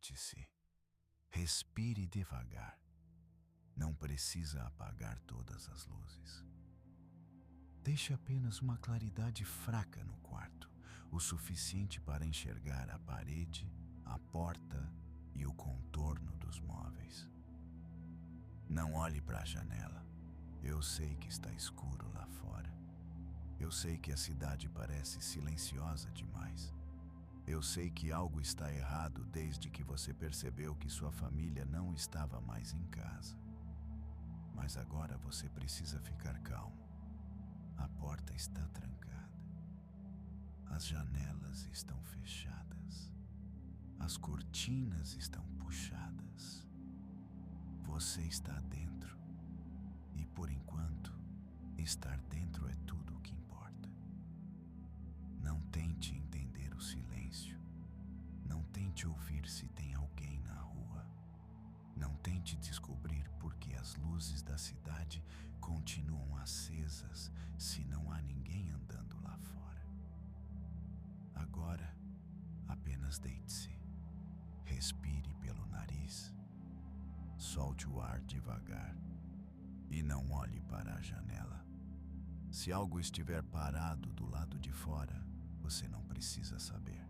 Deite-se. Respire devagar. Não precisa apagar todas as luzes. Deixe apenas uma claridade fraca no quarto, o suficiente para enxergar a parede, a porta e o contorno dos móveis. Não olhe para a janela. Eu sei que está escuro lá fora. Eu sei que a cidade parece silenciosa demais. Eu sei que algo está errado desde que você percebeu que sua família não estava mais em casa. Mas agora você precisa ficar calmo. A porta está trancada. As janelas estão fechadas. As cortinas estão puxadas. Você está dentro. E por enquanto, estar dentro é tudo o que importa. Não tente entender o silêncio. Não tente ouvir se tem alguém na rua. Não tente descobrir por que as luzes da cidade continuam acesas se não há ninguém andando lá fora. Agora, apenas deite-se. Respire pelo nariz. Solte o ar devagar. E não olhe para a janela. Se algo estiver parado do lado de fora, você não precisa saber.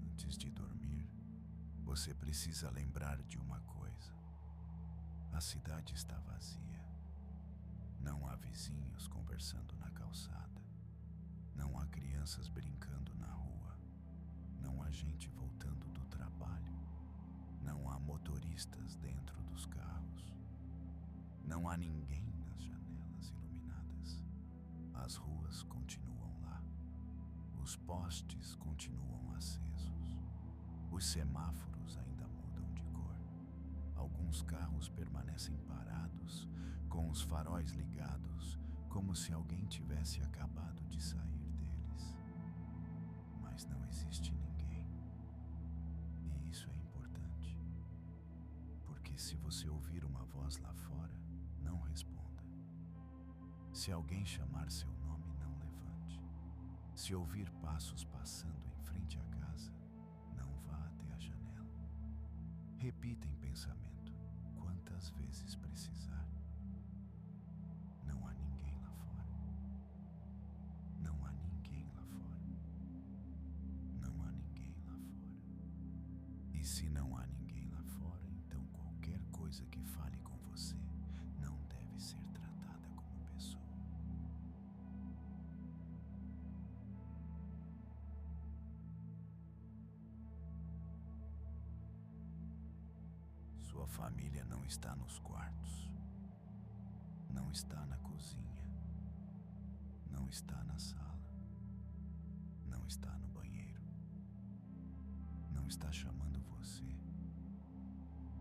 Antes de dormir, você precisa lembrar de uma coisa. A cidade está vazia. Não há vizinhos conversando na calçada. Não há crianças brincando na rua. Não há gente voltando do trabalho. Não há motoristas dentro dos carros. Não há ninguém nas janelas iluminadas. As ruas continuam lá. Os postes continuam acesos. Os semáforos ainda mudam de cor. Alguns carros permanecem parados, com os faróis ligados, como se alguém tivesse acabado de sair deles. Mas não existe ninguém. E isso é importante. Porque se você ouvir uma voz lá fora, não responda. Se alguém chamar seu nome, não levante. Se ouvir passos passando em frente à casa, não vá até a janela. Repita em pensamento quantas vezes precisar. Não há ninguém lá fora. Não há ninguém lá fora. Não há ninguém lá fora. E se não há ninguém lá fora, então qualquer coisa que fale com você não deve ser tratada como pessoa. Sua família não está nos quartos. Não está na cozinha. Não está na sala. Não está no banheiro. Não está chamando você.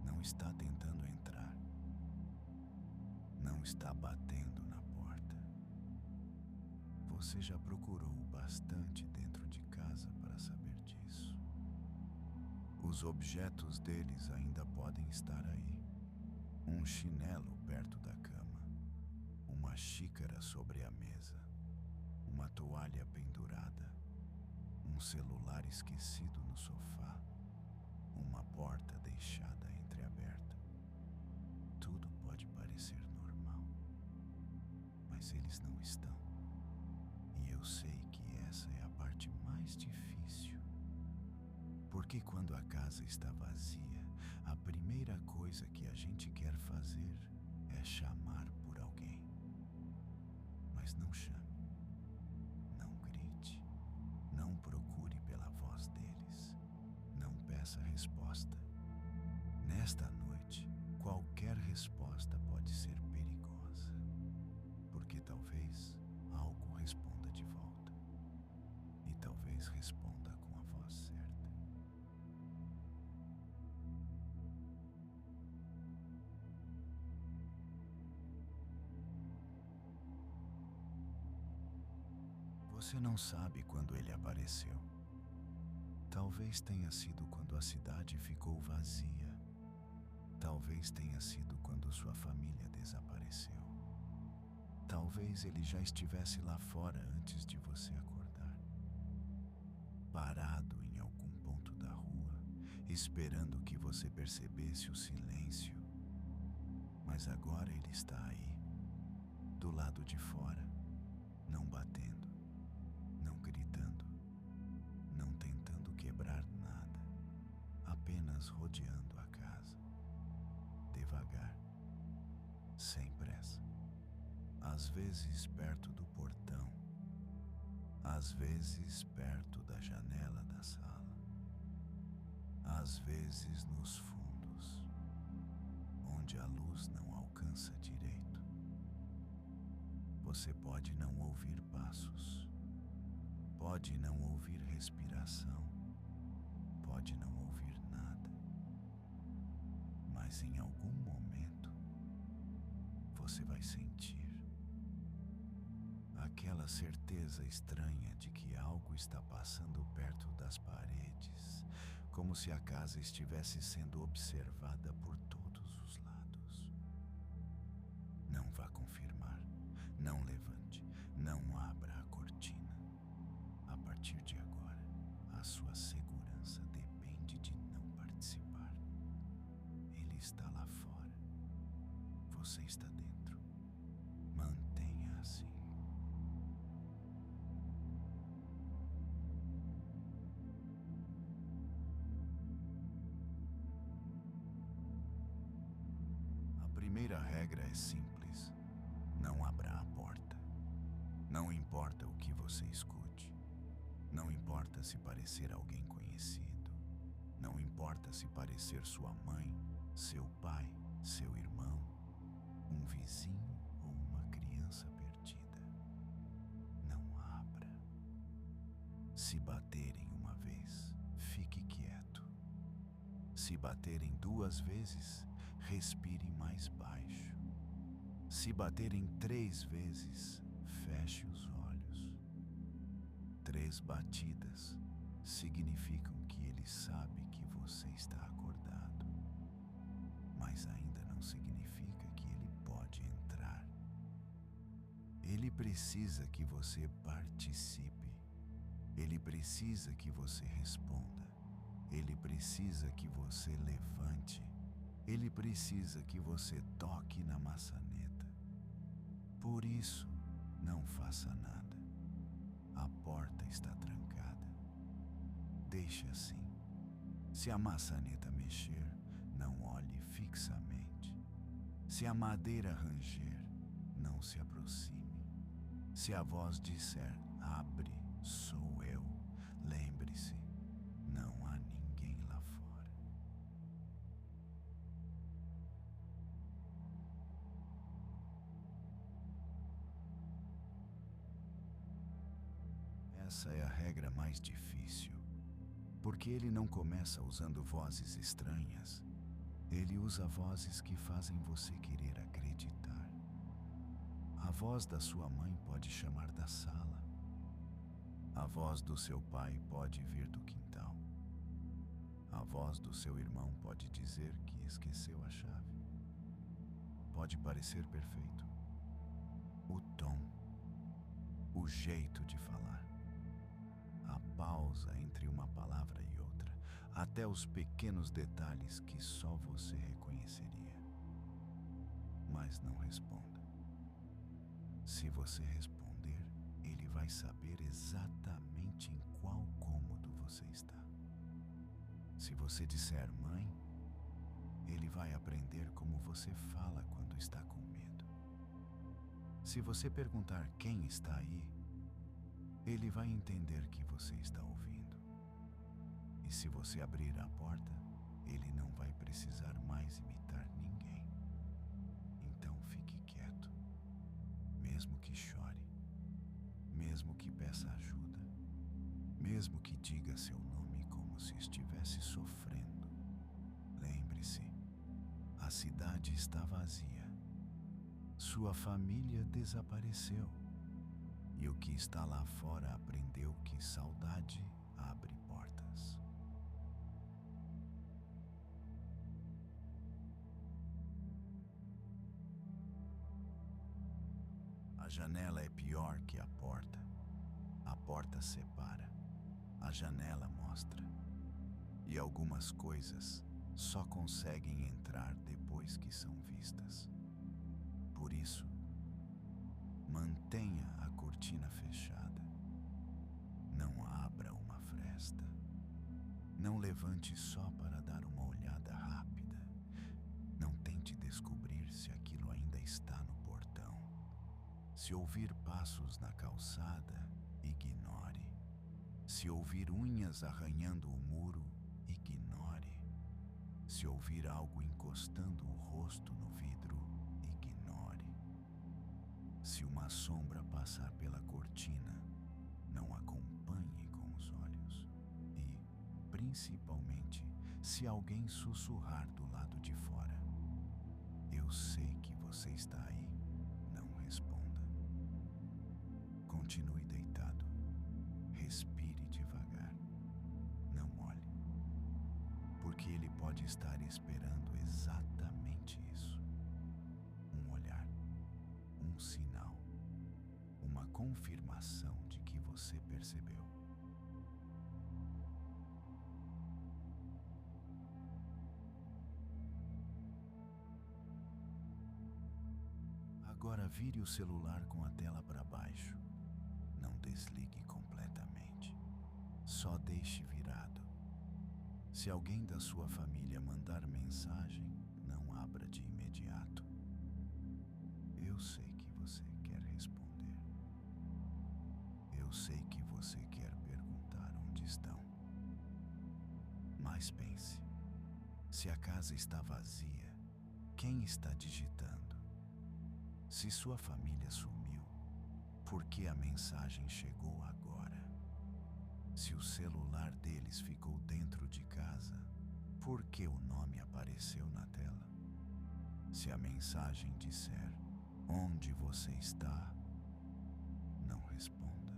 Não está tentando entrar. Não está batendo na porta. Você já procurou bastante dentro de casa para saber disso. Os objetos deles ainda podem estar aí. Um chinelo perto da cama. Uma xícara sobre a mesa. Uma toalha pendurada. Um celular esquecido no sofá. Uma porta deixada entreaberta. Tudo pode parecer normal, mas eles não estão. E eu sei que essa é a parte mais difícil. Porque quando a casa está vazia, a primeira coisa que a gente quer fazer é chamar por alguém. Mas não chame, não grite, não procure pela voz deles, não peça resposta. Nesta noite, qualquer resposta pode ser perigosa, porque talvez algo responda de volta, e talvez responda com a voz certa. Você não sabe quando ele apareceu. Talvez tenha sido quando a cidade ficou vazia. Talvez tenha sido quando sua família desapareceu. talvez ele já estivesse lá fora antes de você acordar, parado em algum ponto da rua, esperando que você percebesse o silêncio. Mas agora ele está aí, do lado de fora, não batendo, não gritando, não tentando quebrar nada, apenas rodeando a casa, devagar, sem pressa. Às vezes perto do portão, às vezes perto da janela da sala, às vezes nos fundos, onde a luz não alcança direito. Você pode não ouvir passos, pode não ouvir respiração, pode não ouvir nada, mas em algum momento você vai sentir aquela certeza estranha de que algo está passando perto das paredes, como se a casa estivesse sendo observada por todos os lados. Não vá confirmar, não levante, não abra a cortina. A partir de agora, a sua segurança depende de não participar. Ele está lá fora, você está dentro. Mantenha assim. A primeira regra é simples: não abra a porta. Não importa o que você escute, não importa se parecer alguém conhecido, não importa se parecer sua mãe, seu pai, seu irmão, um vizinho ou uma criança perdida. Não abra. Se baterem uma vez, fique quieto. Se baterem 2 vezes, respire mais baixo. Se baterem 3 vezes, feche os olhos. 3 batidas significam que ele sabe que você está acordado, mas ainda não significa que ele pode entrar. Ele precisa que você participe. Ele precisa que você responda. Ele precisa que você levante. Ele precisa que você toque na maçaneta. Por isso, não faça nada. A porta está trancada. Deixe assim. Se a maçaneta mexer, não olhe fixamente. Se a madeira ranger, não se aproxime. Se a voz disser, abre, sou eu, lembre-se, não há ninguém lá fora. Essa é a regra mais difícil, porque ele não começa usando vozes estranhas. Ele usa vozes que fazem você querer acreditar. A voz da sua mãe pode chamar da sala. A voz do seu pai pode vir do quintal. A voz do seu irmão pode dizer que esqueceu a chave. Pode parecer perfeito. O tom, o jeito de falar, a pausa entre uma palavra e outra, até os pequenos detalhes que só você reconheceria. Mas não responda. Se você responder, ele vai saber exatamente em qual cômodo você está. Se você disser mãe, ele vai aprender como você fala quando está com medo. Se você perguntar quem está aí, ele vai entender que você está ouvindo. E se você abrir a porta, ele não vai precisar mais imitar ninguém. Então fique quieto, mesmo que chore, mesmo que peça ajuda, mesmo que diga seu nome como se estivesse sofrendo. Lembre-se, a cidade está vazia. Sua família desapareceu. E o que está lá fora aprendeu que saudade abre portas. A A janela é pior que a porta. A porta separa, a janela mostra. E algumas coisas só conseguem entrar depois que são vistas. Por isso, mantenha a cortina fechada. Não abra uma fresta. Não levante só para dar uma olhada rápida. Não tente descobrir se aquilo ainda está no portão. Se ouvir passos na calçada, ignore. Se ouvir unhas arranhando o muro, ignore. Se ouvir algo encostando o rosto no vidro, ignore. Se uma sombra passar pela cortina, não acompanhe com os olhos. E, principalmente, se alguém sussurrar do lado de fora, eu sei que você está aí, não responda. Continue deitado. Respire devagar. Não olhe. Porque ele pode estar esperando exatamente isso. Um olhar, um sinal, uma confirmação de que você percebeu. Agora vire o celular com a tela para baixo. Não desligue completamente. Só deixe virado. Se alguém da sua família mandar mensagem, não abra de imediato. Eu sei que você quer responder. Eu sei que você quer perguntar onde estão. Mas pense, se a casa está vazia, quem está digitando? Se sua família sumiu, por que a mensagem chegou agora? Se o celular deles ficou dentro de casa, por que o nome apareceu na tela? Se a mensagem disser onde você está, não responda.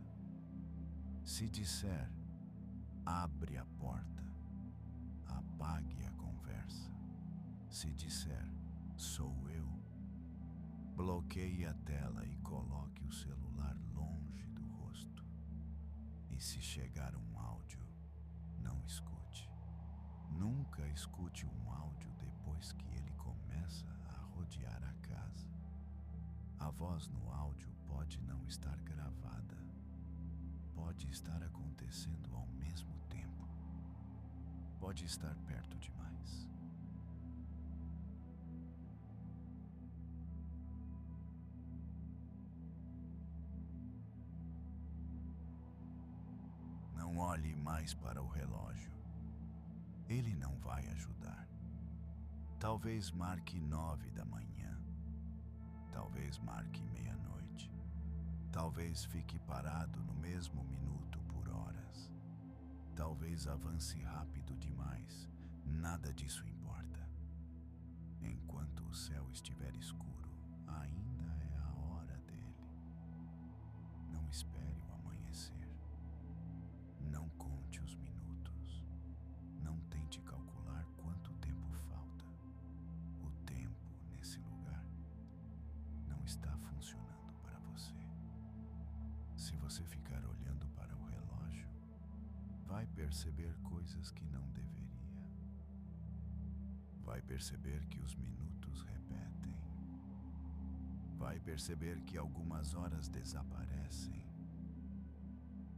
Se disser abre a porta, apague a conversa. Se disser sou eu, bloqueie a tela e coloque o celular longe do rosto. E se chegar um áudio, não escute. Nunca escute um áudio depois que ele começa a rodear a casa. A voz no áudio pode não estar gravada. Pode estar acontecendo ao mesmo tempo. Pode estar perto demais. Não olhe mais para o relógio. Ele não vai ajudar. Talvez marque 9 da manhã. Talvez marque meia-noite. Talvez fique parado no mesmo minuto por horas. Talvez avance rápido demais. Nada disso importa. Enquanto o céu estiver escuro, ainda é a hora dele. Não espere o amanhecer. Não conte os minutos. Não tente calcular quanto tempo falta. O tempo nesse lugar não está funcionando para você. Se você ficar olhando para o relógio, vai perceber coisas que não deveria. Vai perceber que os minutos repetem. Vai perceber que algumas horas desaparecem.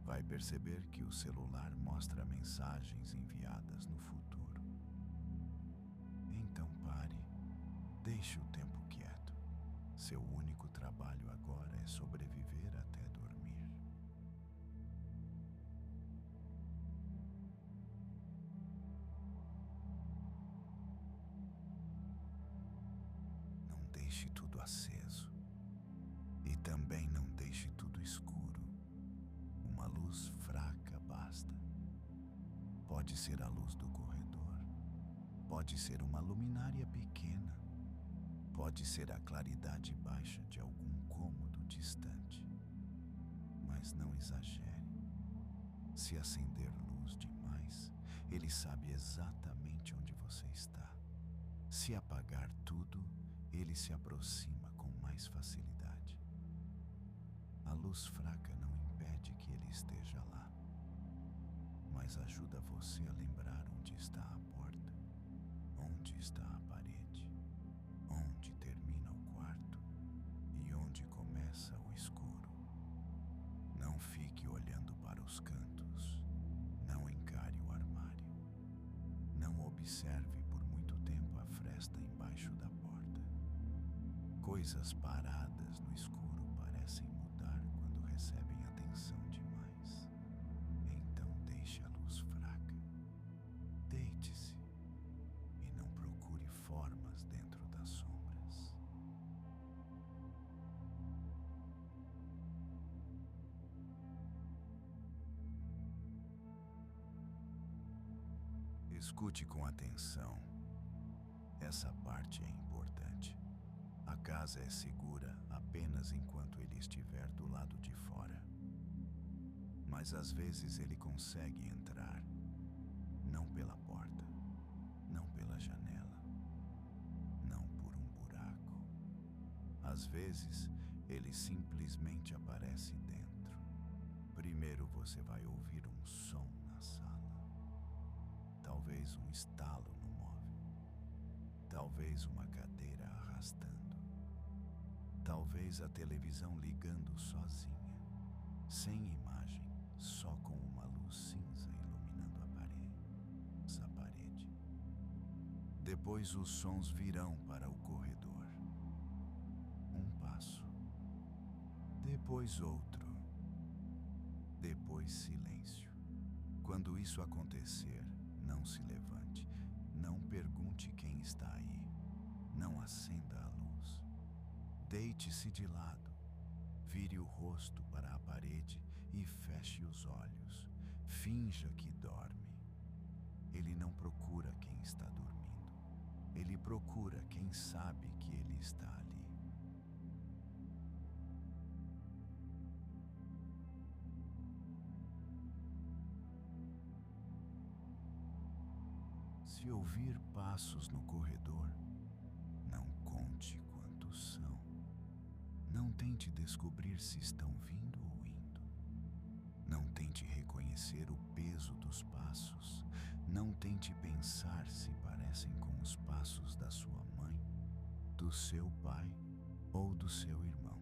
Vai perceber que o celular mostra mensagens enviadas no futuro. Então pare, deixe o tempo quieto. Seu único trabalho agora é sobreviver até dormir. Não deixe tudo aceso. E também não deixe tudo escuro. Uma luz fraca basta. Pode ser a luz do corredor. Pode ser uma luminária pequena. Pode ser a claridade baixa de algum cômodo distante. Mas não exagere. Se acender luz demais, ele sabe exatamente onde você está. Se apagar tudo, ele se aproxima com mais facilidade. luz fraca não impede que ele esteja lá, mas ajuda você a lembrar onde está a porta, onde está a parede, onde termina o quarto e onde começa o escuro. Não fique olhando para os cantos, não encare o armário, não observe por muito tempo a fresta embaixo da porta. Coisas paradas no escuro parecem mudar quando recebem atenção demais. Então deixe a luz fraca. Deite-se e não procure formas dentro das sombras. Escute com atenção. Essa parte é importante. A casa é segura apenas enquanto ele estiver do lado de fora. Mas às vezes ele consegue entrar, não pela porta, não pela janela, não por um buraco. Às vezes ele simplesmente aparece dentro. Primeiro você vai ouvir um som na sala. Talvez um estalo no móvel. Talvez uma cadeira arrastando. Talvez a televisão ligando sozinha, sem imagem, só com uma luz cinza iluminando a parede. Depois os sons virão para o corredor. Um passo. Depois outro. Depois silêncio. Quando isso acontecer, não se levante, não pergunte quem está aí, não acenda a luz. Deite-se de lado, vire o rosto para a parede e feche os olhos. Finja que dorme. Ele não procura quem está dormindo, ele procura quem sabe que ele está ali. Se ouvir passos no corredor, não conte quantos são. Não tente descobrir se estão vindo ou indo. Não tente reconhecer o peso dos passos. Não tente pensar se parecem com os passos da sua mãe, do seu pai ou do seu irmão.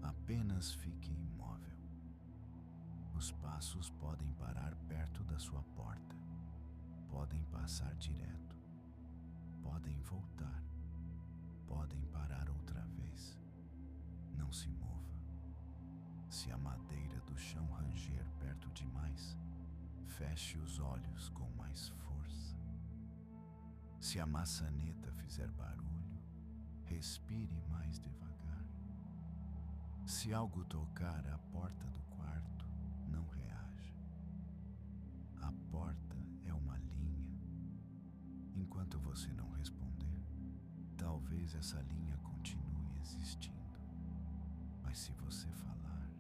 Apenas fique imóvel. Os passos podem parar perto da sua porta. Podem passar direto, podem voltar, podem parar outra vez. Não se mova. Se a madeira do chão ranger perto demais, feche os olhos com mais força. Se a maçaneta fizer barulho, respire mais devagar. Se algo tocar a porta do quarto, não reaja. A porta é uma linha. Enquanto você não responder, talvez essa linha continue existindo. Mas se você falar,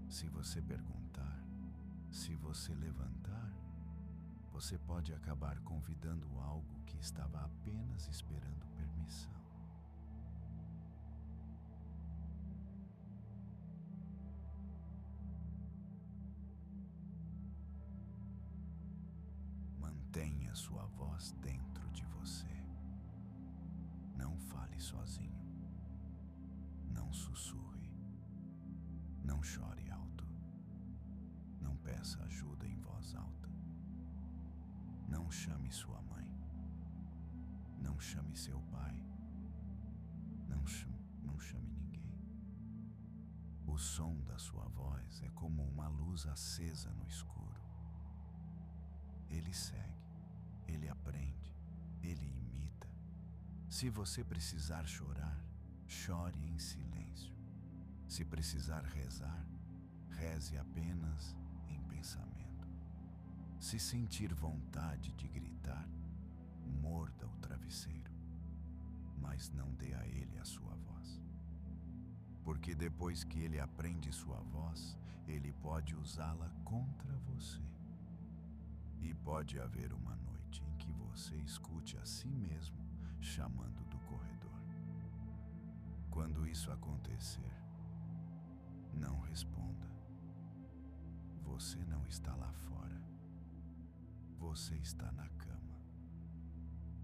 se você perguntar, se você levantar, você pode acabar convidando algo que estava apenas esperando permissão. Mantenha sua voz dentro de você. Não fale sozinho. Não sussurre. Não chore alto. Não peça ajuda em voz alta. Não chame sua mãe. Não chame seu pai. Não chame ninguém. O som da sua voz é como uma luz acesa no escuro. Ele segue, ele aprende, ele imita. Se você precisar chorar, chore em silêncio. Se precisar rezar, reze apenas em pensamento. Se sentir vontade de gritar, morda o travesseiro, mas não dê a ele a sua voz. Porque depois que ele aprende sua voz, ele pode usá-la contra você. E pode haver uma noite em que você escute a si mesmo chamando do corredor. Quando isso acontecer, Não responda. Você não está lá fora. Você está na cama.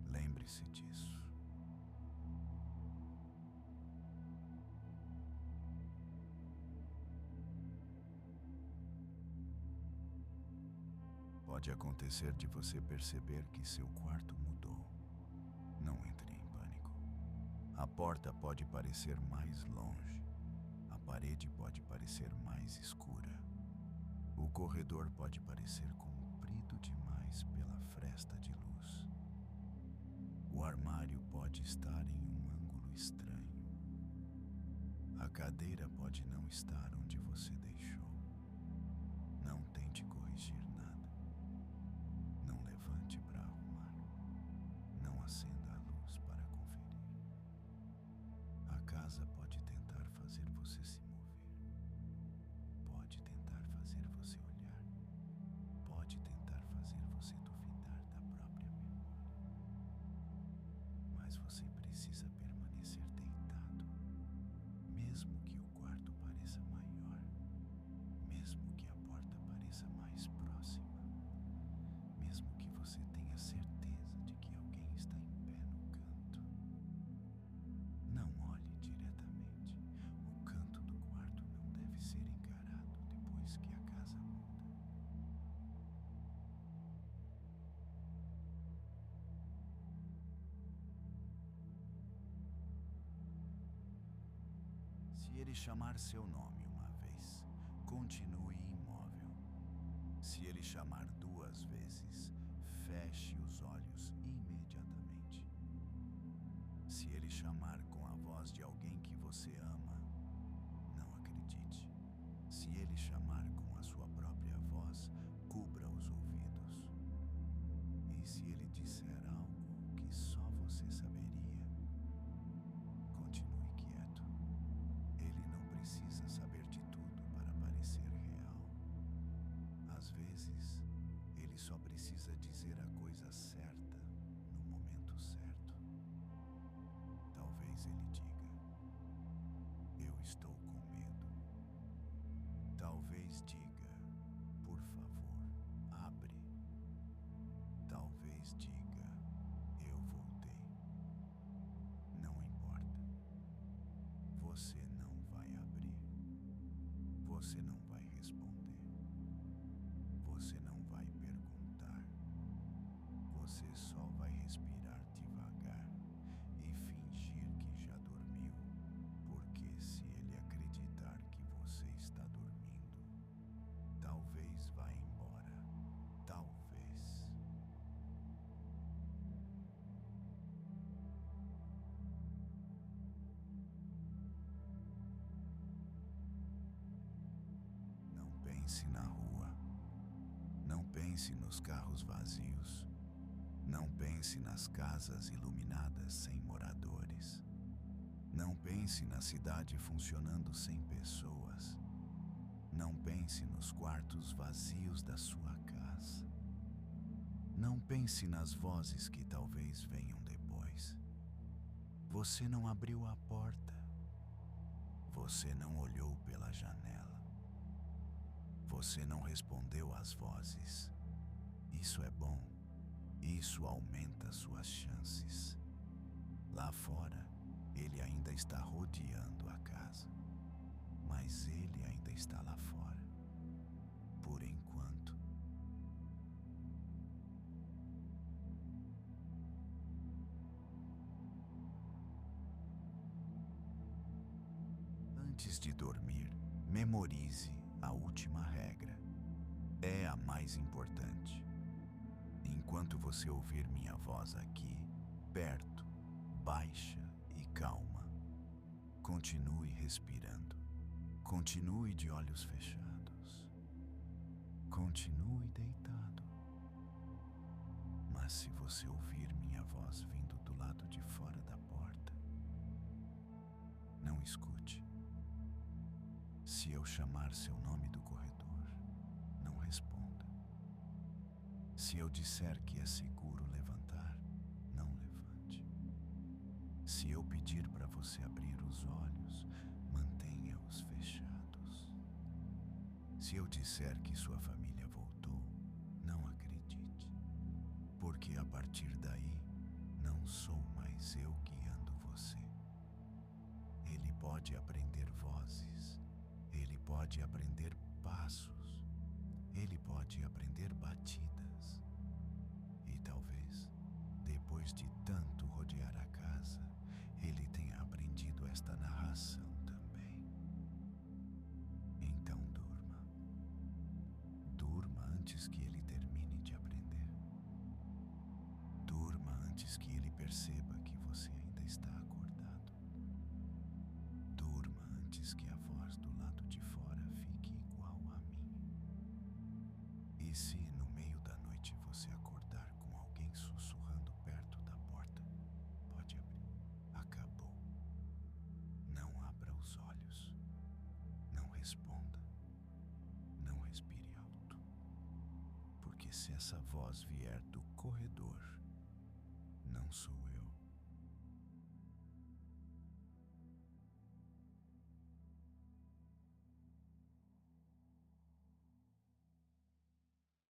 Lembre-se disso. Pode acontecer de você perceber que seu quarto mudou. Não entre em pânico. A porta pode parecer mais longe. A parede pode parecer mais escura. O corredor pode parecer comprido demais pela fresta de luz. O armário pode estar em um ângulo estranho. A cadeira pode não estar onde você deixou. Não tente corrigir nada. Não levante para arrumar. Não acenda a luz para conferir. A casa pode tentar fazer você se mover. Pode tentar fazer você olhar. Pode tentar fazer você duvidar da própria memória. Mas você precisa permanecer deitado, mesmo que o quarto pareça maior, mesmo que a porta pareça mais próxima, mesmo que você tenha certeza de que alguém está em pé no canto. Não olhe diretamente. O canto do quarto não deve ser encarado depois que a casa muda. Se ele chamar seu nome uma vez, continue imóvel. Se ele chamar 2 vezes, feche os olhos imediatamente. Se ele chamar com a voz de alguém que você ama, não acredite. Se ele chamar com a sua própria voz, cubra os ouvidos. E se ele disser algo que só você saberia, continue quieto. Ele não precisa saber de tudo para parecer real. Às vezes, ele só precisa dizer a coisa certa no momento certo. Talvez ele diga: eu estou com medo. Talvez diga: por favor, abre. Talvez diga: eu voltei. Não importa. Você não vai abrir. Você não vai responder. Você não vai perguntar. Você só vai respirar devagar e fingir que já dormiu, porque se ele acreditar que você está dormindo, talvez vá embora. Talvez. Não pense na rua. Não pense nos carros vazios. Não pense nas casas iluminadas sem moradores. Não pense na cidade funcionando sem pessoas. Não pense nos quartos vazios da sua casa. Não pense nas vozes que talvez venham depois. Você não abriu a porta. Você não olhou pela janela. Você não respondeu às vozes. Isso é bom. Isso aumenta suas chances. Lá fora, ele ainda está rodeando a casa. Mas ele ainda está lá fora. Por enquanto. Antes de dormir, memorize a última regra. É a mais importante. Enquanto você ouvir minha voz aqui, perto, baixa e calma, continue respirando. Continue de olhos fechados. Continue deitado. Mas se você ouvir minha voz vindo do lado de fora da porta, não escute. Se eu chamar seu nome do corredor, não responda. Se eu disser que é seguro levantar, não levante. Se eu pedir para você abrir os olhos, mantenha-os fechados. Se eu disser que sua família voltou, não acredite, porque a partir daí não sou mais eu guiando você. Ele pode aprender vozes, ele pode aprender passos, ele pode aprender batidas. E talvez, depois de tanto rodear a casa, ele tenha aprendido esta narração também. Então durma. Durma antes que ele termine de aprender. Durma antes que ele perceba que você ainda está acordado. Durma antes que a voz do lado de fora fique igual a minha. E se no meio da noite você acordar com alguém sussurrando perto da porta, pode abrir. Acabou. Não abra os olhos. Não responda. Não respire alto. Porque se essa voz vier do corredor, não sou